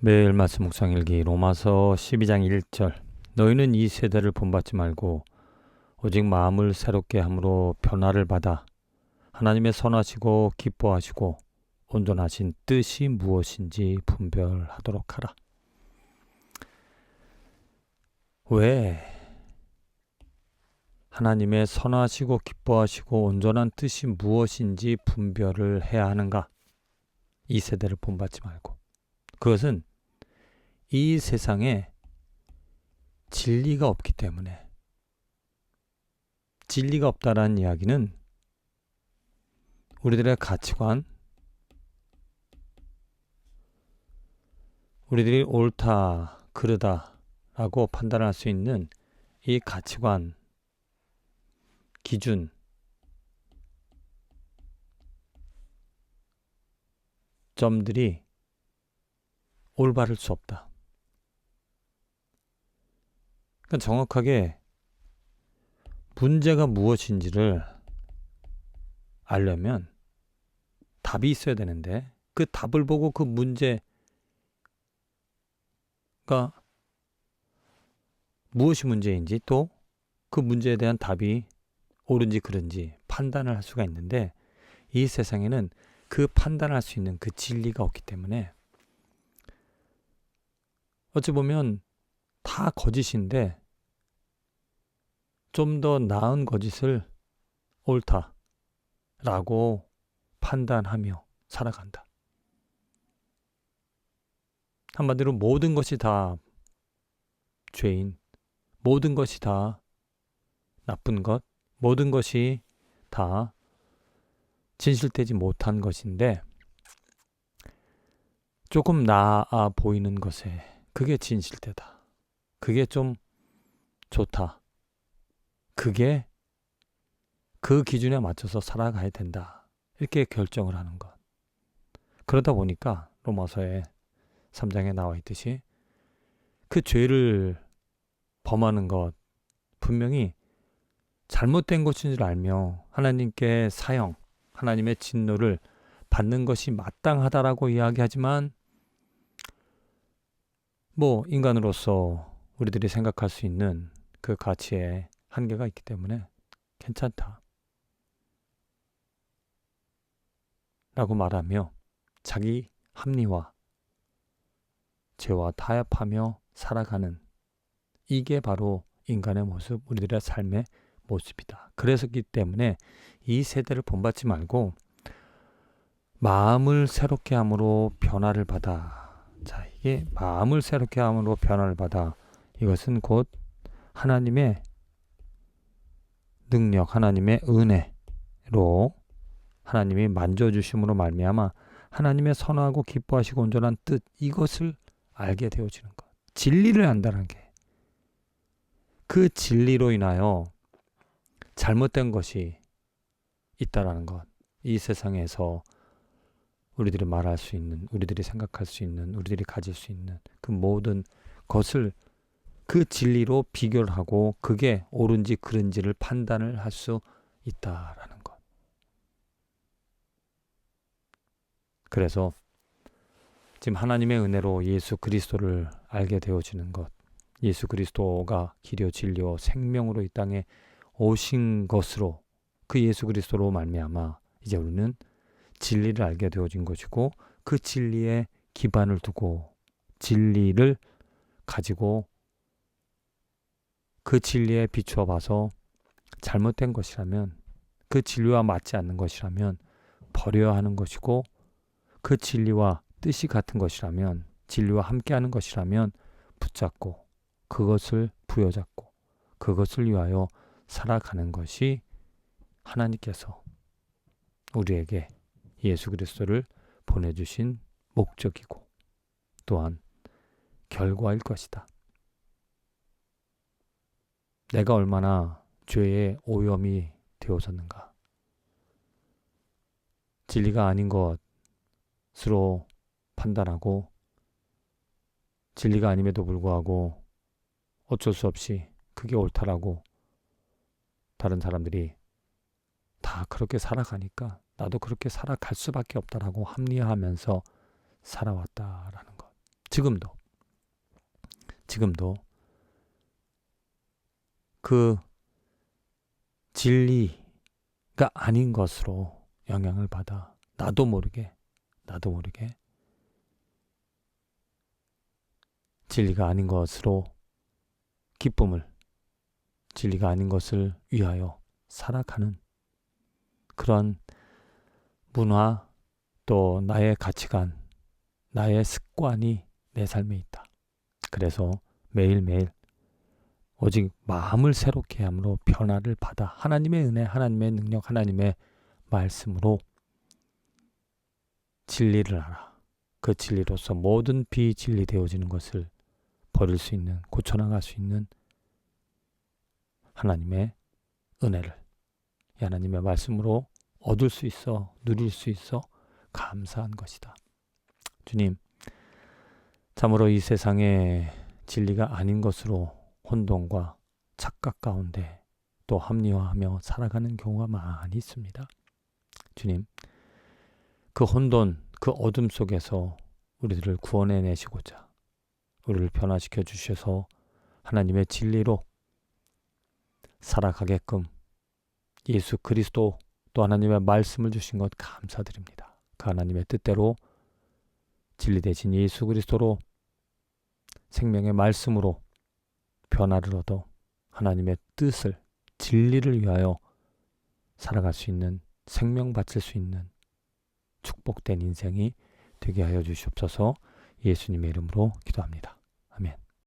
매일 말씀 묵상 일기 로마서 12장 1절. 너희는 이 세대를 본받지 말고 오직 마음을 새롭게 함으로 변화를 받아 하나님의 선하시고 기뻐하시고 온전하신 뜻이 무엇인지 분별하도록 하라. 왜 하나님의 선하시고 기뻐하시고 온전한 뜻이 무엇인지 분별을 해야 하는가? 이 세대를 본받지 말고. 그것은 이 세상에 진리가 없기 때문에. 진리가 없다라는 이야기는 우리들의 가치관, 우리들이 옳다, 그르다 라고 판단할 수 있는 이 가치관, 기준, 점들이 올바를 수 없다. 그러니까 정확하게 문제가 무엇인지를 알려면 답이 있어야 되는데 그 답을 보고 그 문제가 무엇이 문제인지 또 그 문제에 대한 답이 옳은지 그른지 판단을 할 수가 있는데 이 세상에는 그 판단할 수 있는 그 진리가 없기 때문에 어찌 보면 다 거짓인데 좀 더 나은 거짓을 옳다라고 판단하며 살아간다. 한마디로 모든 것이 다 죄인, 모든 것이 다 나쁜 것, 모든 것이 다 진실되지 못한 것인데 조금 나아 보이는 것에 그게 진실되다. 그게 좀 좋다. 그게 그 기준에 맞춰서 살아가야 된다. 이렇게 결정을 하는 것. 그러다 보니까 로마서의 3장에 나와 있듯이 그 죄를 범하는 것 분명히 잘못된 것인 줄 알며 하나님께 사형, 하나님의 진노를 받는 것이 마땅하다라고 이야기하지만 인간으로서 우리들이 생각할 수 있는 그 가치에 한계가 있기 때문에 괜찮다 라고 말하며 자기 합리화, 죄와 타협하며 살아가는 이게 바로 인간의 모습, 우리들의 삶의 모습이다. 그래서기 때문에 이 세대를 본받지 말고 마음을 새롭게 함으로 변화를 받아. 자, 이게 마음을 새롭게 함으로 변화를 받아. 이것은 곧 하나님의 능력, 하나님의 은혜로 하나님이 만져주심으로 말미암아 하나님의 선하고 기뻐하시고 온전한 뜻 이것을 알게 되어지는 것. 진리를 안다는 게 그 진리로 인하여 잘못된 것이 있다라는 것. 이 세상에서 우리들이 말할 수 있는, 우리들이 생각할 수 있는, 우리들이 가질 수 있는 그 모든 것을 그 진리로 비교를 하고 그게 옳은지 그른지를 판단을 할 수 있다라는 것. 그래서 지금 하나님의 은혜로 예수 그리스도를 알게 되어지는 것. 예수 그리스도가 길이요 진리요 생명으로 이 땅에 오신 것으로 그 예수 그리스도로 말미암아 이제 우리는 진리를 알게 되어진 것이고 그 진리에 기반을 두고 진리를 가지고 그 진리에 비추어 봐서 잘못된 것이라면 그 진리와 맞지 않는 것이라면 버려야 하는 것이고 그 진리와 뜻이 같은 것이라면 진리와 함께하는 것이라면 붙잡고 그것을 부여잡고 그것을 위하여 살아가는 것이 하나님께서 우리에게 예수 그리스도를 보내주신 목적이고 또한 결과일 것이다. 내가 얼마나 죄의 오염이 되어졌는가. 진리가 아닌 것으로 판단하고 진리가 아님에도 불구하고 어쩔 수 없이 그게 옳다라고 다른 사람들이 다 그렇게 살아가니까 나도 그렇게 살아갈 수밖에 없다라고 합리화하면서 살아왔다라는 것. 지금도 그 진리가 아닌 것으로 영향을 받아 나도 모르게 진리가 아닌 것으로 기쁨을, 진리가 아닌 것을 위하여 살아가는 그런 문화, 또 나의 가치관, 나의 습관이 내 삶에 있다. 그래서 매일매일 오직 마음을 새롭게 함으로 변화를 받아 하나님의 은혜, 하나님의 능력, 하나님의 말씀으로 진리를 알아. 그 진리로서 모든 비진리 되어지는 것을 버릴 수 있는, 고쳐나갈 수 있는 하나님의 은혜를 하나님의 말씀으로 얻을 수 있어, 누릴 수 있어 감사한 것이다. 주님, 참으로 이 세상에 진리가 아닌 것으로 혼돈과 착각 가운데 또 합리화하며 살아가는 경우가 많이 있습니다. 주님, 그 혼돈, 그 어둠 속에서 우리들을 구원해내시고자 우리를 변화시켜 주셔서 하나님의 진리로 살아가게끔 예수 그리스도 또 하나님의 말씀을 주신 것 감사드립니다. 그 하나님의 뜻대로 진리 대신 예수 그리스도로 생명의 말씀으로 변화를 얻어 하나님의 뜻을, 진리를 위하여 살아갈 수 있는, 생명 바칠 수 있는 축복된 인생이 되게 하여 주시옵소서. 예수님의 이름으로 기도합니다.